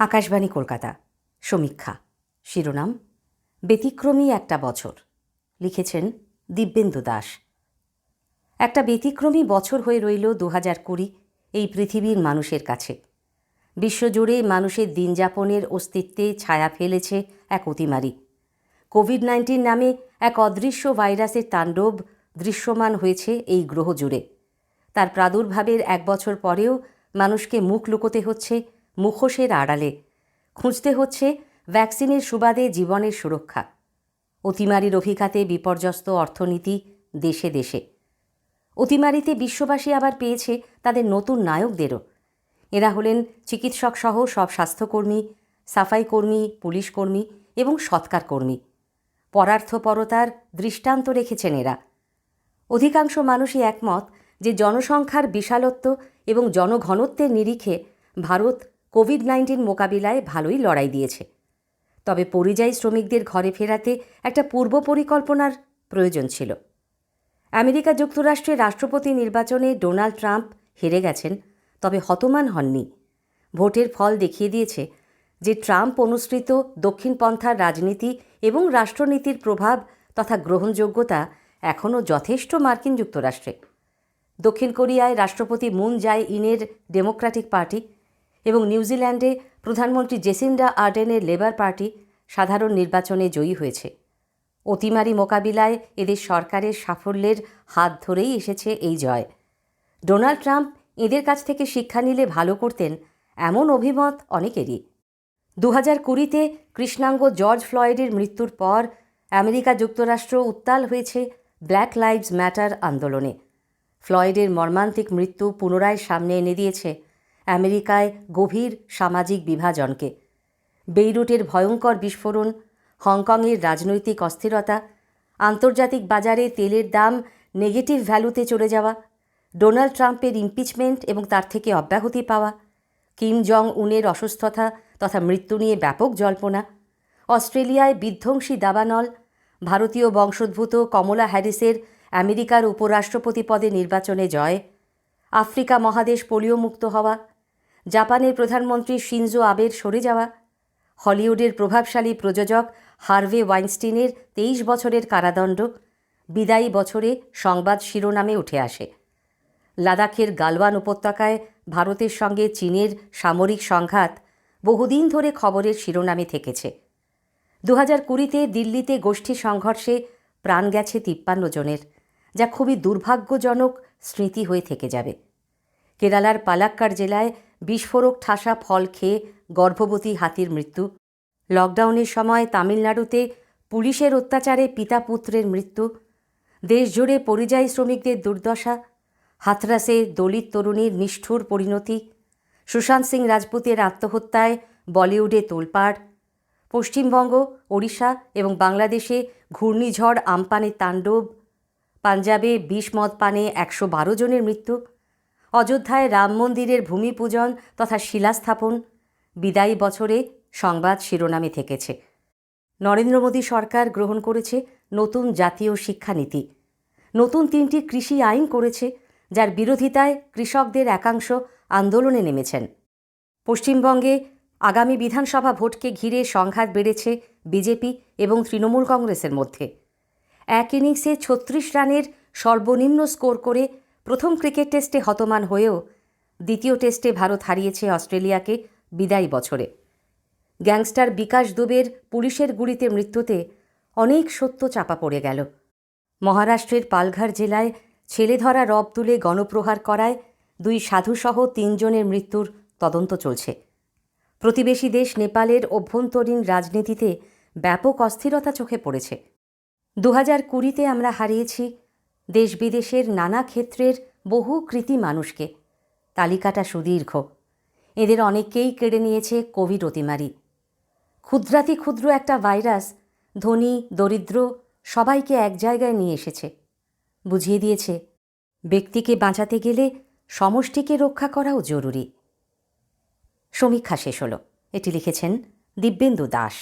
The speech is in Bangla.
আকাশবাণী কলকাতা। সমীক্ষা। শিরোনাম ব্যতিক্রমী একটা বছর। লিখেছেন দিব্যেন্দু দাস। একটা ব্যতিক্রমী বছর হয়ে রইল 2020 এই পৃথিবীর মানুষের কাছে। বিশ্বজুড়ে মানুষের দিনযাপনের অস্তিত্বে ছায়া ফেলেছে এক অতিমারি। কোভিড-19 নামে এক অদৃশ্য ভাইরাসের তাণ্ডব দৃশ্যমান হয়েছে এই গ্রহ জুড়ে। তার প্রাদুর্ভাবের এক বছর পরেও মানুষকে মুখ লুকোতে হচ্ছে মুখোশের আড়ালে, খুঁজতে হচ্ছে ভ্যাকসিনের সুবাদে জীবনের সুরক্ষা। অতিমারির অভিঘাতে বিপর্যস্ত অর্থনীতি দেশে দেশে। অতিমারিতে বিশ্ববাসী আবার পেয়েছে তাদের নতুন নায়কদেরও। এরা হলেন চিকিৎসক সহ সব স্বাস্থ্যকর্মী, সাফাই কর্মী, পুলিশ কর্মী এবং সৎকার কর্মী। পরার্থপরতার দৃষ্টান্ত রেখেছেন এরা। অধিকাংশ মানুষই একমত যে জনসংখ্যার বিশালত্ব এবং জনঘনত্বের নিরিখে ভারত কোভিড-19 মোকাবিলায় ভালোই লড়াই দিয়েছে। তবে পরিযায়ী শ্রমিকদের ঘরে ফেরাতে একটা পূর্ব পরিকল্পনার প্রয়োজন ছিল। আমেরিকা যুক্তরাষ্ট্রের রাষ্ট্রপতি নির্বাচনে ডোনাল্ড ট্রাম্প হেরে গেছেন, তবে হতমান হননি। ভোটের ফল দেখিয়ে দিয়েছে যে ট্রাম্প অনুসৃত দক্ষিণপন্থার রাজনীতি এবং রাষ্ট্রনীতির প্রভাব তথা গ্রহণযোগ্যতা এখনও যথেষ্ট মার্কিন যুক্তরাষ্ট্রে। দক্ষিণ কোরিয়ায় রাষ্ট্রপতি মুন জাই ইনের ডেমোক্র্যাটিক পার্টি এবং নিউজিল্যান্ডে প্রধানমন্ত্রী জেসিন্ডা আর্ডেনের লেবার পার্টি সাধারণ নির্বাচনে জয়ী হয়েছে। অতিমারি মোকাবিলায় এদের সরকারের সাফল্যের হাত ধরেই এসেছে এই জয়। ডোনাল্ড ট্রাম্প এদের কাছ থেকে শিক্ষা নিলে ভালো করতেন, এমন অভিমত অনেকেরই। 2020-তে কৃষ্ণাঙ্গ জর্জ ফ্লয়েডের মৃত্যুর পর আমেরিকা যুক্তরাষ্ট্র উত্তাল হয়েছে ব্ল্যাক লাইভস ম্যাটার আন্দোলনে। ফ্লয়েডের মর্মান্তিক মৃত্যু পুনরায় সামনে এনে দিয়েছে আমেরিকায় গভীর সামাজিক বিভাজনকে। বেইরুটের ভয়ঙ্কর বিস্ফোরণ, হংকংয়ের রাজনৈতিক অস্থিরতা, আন্তর্জাতিক বাজারে তেলের দাম নেগেটিভ ভ্যালুতে চলে যাওয়া, ডোনাল্ড ট্রাম্পের ইমপিচমেন্ট এবং তার থেকে অব্যাহতি পাওয়া, কিম জং উনের অসুস্থতা তথা মৃত্যু নিয়ে ব্যাপক জল্পনা, অস্ট্রেলিয়ায় বিধ্বংসী দাবানল, ভারতীয় বংশোদ্ভূত কমলা হ্যারিসের আমেরিকার উপরাষ্ট্রপতি পদে নির্বাচনে জয়, আফ্রিকা মহাদেশ পোলিওমুক্ত হওয়া, জাপানের প্রধানমন্ত্রী শিনজো আবের সরে যাওয়া, হলিউডের প্রভাবশালী প্রযোজক হার্ভে ওয়াইনস্টিনের 23 বছরের কারাদণ্ড বিদায়ী বছরে সংবাদ শিরোনামে উঠে আসে। লাদাখের গালওয়ান উপত্যকায় ভারতের সঙ্গে চীনের সামরিক সংঘাত বহুদিন ধরে খবরের শিরোনামে থেকেছে। 2020-তে দিল্লিতে গোষ্ঠী সংঘর্ষে প্রাণ গেছে 53 জনের, যা খুবই দুর্ভাগ্যজনক স্মৃতি হয়ে থেকে যাবে। কেরালার পালাক্কাড় জেলায় বিস্ফোরক ঠাসা ফল খেয়ে গর্ভবতী হাতির মৃত্যু, লকডাউনের সময় তামিলনাড়ুতে পুলিশের অত্যাচারে পিতা পুত্রের মৃত্যু, দেশজুড়ে পরিযায়ী শ্রমিকদের দুর্দশা, হাথরাসে দলিত তরুণীর নিষ্ঠুর পরিণতি, সুশান্ত সিং রাজপুতের আত্মহত্যায় বলিউডে তোলপাড়, পশ্চিমবঙ্গ, ওড়িশা এবং বাংলাদেশে ঘূর্ণিঝড় আমপানের তাণ্ডব, পাঞ্জাবে বিষ মদ পানে 112 জনের মৃত্যু, অযোধ্যায় রাম মন্দিরের ভূমিপূজন তথা শিলাস্থাপন বিদায়ী বছরে সংবাদ শিরোনামে থেকেছে। নরেন্দ্র মোদী সরকার গ্রহণ করেছে নতুন জাতীয় শিক্ষানীতি, নতুন 3টি কৃষি আইন করেছে, যার বিরোধিতায় কৃষকদের একাংশ আন্দোলনে নেমেছেন। পশ্চিমবঙ্গে আগামী বিধানসভা ভোটকে ঘিরে সংঘাত বেড়েছে বিজেপি এবং তৃণমূল কংগ্রেসের মধ্যে। এক ইনিংসে 36 রানের সর্বনিম্ন স্কোর করে প্রথম ক্রিকেট টেস্টে হতমান হয়েও দ্বিতীয় টেস্টে ভারত হারিয়েছে অস্ট্রেলিয়াকে বিদায়ী বছরে। গ্যাংস্টার বিকাশ দুবের পুলিশের গুলিতে মৃত্যুতে অনেক সত্য চাপা পড়ে গেল। মহারাষ্ট্রের পালঘর জেলায় ছেলে ধরা রব তুলে গণপ্রহার করায় 2 সাধুসহ 3 জনের মৃত্যুর তদন্ত চলছে। প্রতিবেশী দেশ নেপালের অভ্যন্তরীণ রাজনীতিতে ব্যাপক অস্থিরতা চোখে পড়েছে। 2020-তে আমরা হারিয়েছি দেশ বিদেশের নানা ক্ষেত্রের বহু কৃতী মানুষকে। তালিকাটা সুদীর্ঘ। এদের অনেককেই কেড়ে নিয়েছে কোভিড অতিমারি। ক্ষুদ্রাতি ক্ষুদ্র একটা ভাইরাস ধনী দরিদ্র সবাইকে এক জায়গায় নিয়ে এসেছে, বুঝিয়ে দিয়েছে ব্যক্তিকে বাঁচাতে গেলে সমষ্টিকে রক্ষা করাও জরুরি। সমীক্ষা শেষ হলো। এটি লিখেছেন দিব্যেন্দু দাস।